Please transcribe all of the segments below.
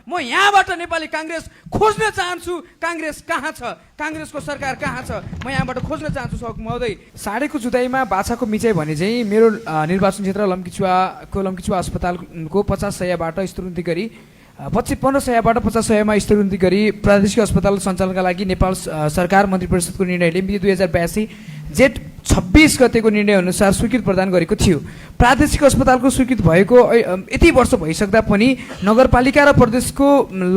म यहाँबाट नेपाली काङ्ग्रेस खोज्न चाहन्छु। काङ्ग्रेस कहाँ छ? काङ्ग्रेसको सरकार कहाँ छ? म यहाँबाट खोज्न चाहन्छु सौक महोदय। साँडेको जुदाईमा बाछाको मिचाइ भने चाहिँ मेरो निर्वाचन क्षेत्र लम्कीचुवा अस्पतालको 50 शय्याबाट स्तरोन्नति गरी 15 शय्याबाट 50 शय्यामा स्तरोन्नति गरी प्रादेशिक अस्पताल सञ्चालनका लागि नेपाल सरकार मन्त्री परिषदको निर्णयले मिति 2082 जेठ 26 गतेको निर्णय अनुसार स्वीकृत प्रदान गरेको थियो। प्रादेशिक अस्पतालको स्वीकृत भएको यति वर्ष भइसक्दा पनि नगरपालिका र प्रदेशको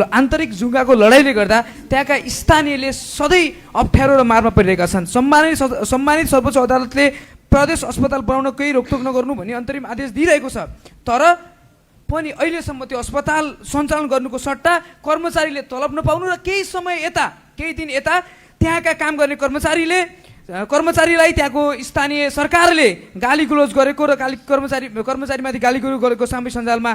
आन्तरिक जुङ्गाको लडाइँले गर्दा त्यहाँका स्थानीयले सधैँ अप्ठ्यारो र मारमा परिरहेका छन्। सम्मानित सर्वोच्च अदालतले प्रदेश अस्पताल बनाउनकै रोकटोक नगर्नु भनी अन्तरिम आदेश दिइरहेको छ। तर पनि अहिलेसम्म त्यो अस्पताल सञ्चालन गर्नुको सट्टा कर्मचारीले तलब नपाउनु र केही दिन यता त्यहाँका काम गर्ने कर्मचारीलाई त्यहाँको स्थानीय सरकारले गाली गुलोज गरेको र कर्मचारीमाथि गाली गुलोज गरेको सामाजिक सञ्जालमा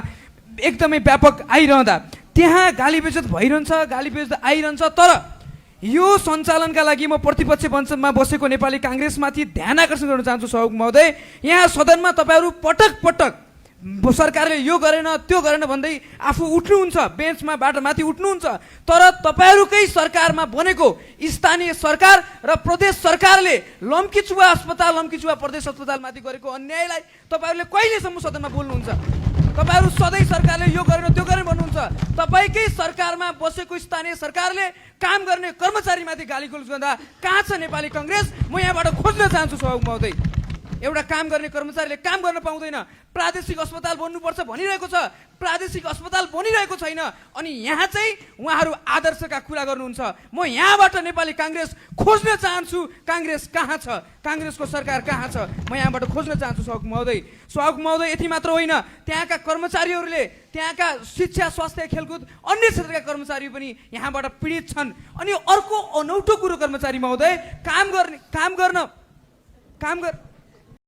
एकदमै व्यापक आइरहँदा त्यहाँ गाली बेइज्जत आइरहन्छ। तर यो सञ्चालनका लागि म प्रतिपक्ष मञ्चमा बसेको नेपाली काङ्ग्रेसमाथि ध्यान आकर्षण गर्न चाहन्छु सौक महोदय। यहाँ सदनमा तपाईँहरू पटक सरकारले यो गरेन त्यो गरेन भन्दै आफू उठ्नुहुन्छ, बेन्चमा बाटोमाथि उठ्नुहुन्छ। तर तपाईँहरूकै सरकारमा बनेको स्थानीय सरकार र प्रदेश सरकारले लम्कीचुवा प्रदेश अस्पतालमाथि गरेको अन्यायलाई तपाईँहरूले कहिलेसम्म सदनमा बोल्नुहुन्छ? तपाईँहरू सधैँ सरकारले यो गरेन त्यो गरेन भन्नुहुन्छ। तपाईँकै सरकारमा बसेको स्थानीय सरकारले काम गर्ने कर्मचारीमाथि गाली गुलोज गर्दा कहाँ छ नेपाली काङ्ग्रेस? म यहाँबाट खोज्न चाहन्छु सौक महोदय। एउटा काम गर्ने कर्मचारीले काम गर्न पाउँदैन। प्रादेशिक अस्पताल बन्नुपर्छ भनिरहेको छ, प्रादेशिक अस्पताल बनिरहेको छैन। अनि यहाँ चाहिँ उहाँहरू आदर्शका कुरा गर्नुहुन्छ। म यहाँबाट नेपाली काङ्ग्रेस खोज्न चाहन्छु। काङ्ग्रेस कहाँ छ? काङ्ग्रेसको सरकार कहाँ छ? म यहाँबाट खोज्न चाहन्छु सौक महोदय। यति मात्र होइन, त्यहाँका कर्मचारीहरूले त्यहाँका शिक्षा, स्वास्थ्य, खेलकुद अन्य क्षेत्रका कर्मचारी पनि यहाँबाट पीडित छन्। अनि अर्को अनौठो कुरो कर्मचारी महोदय, काम गर्न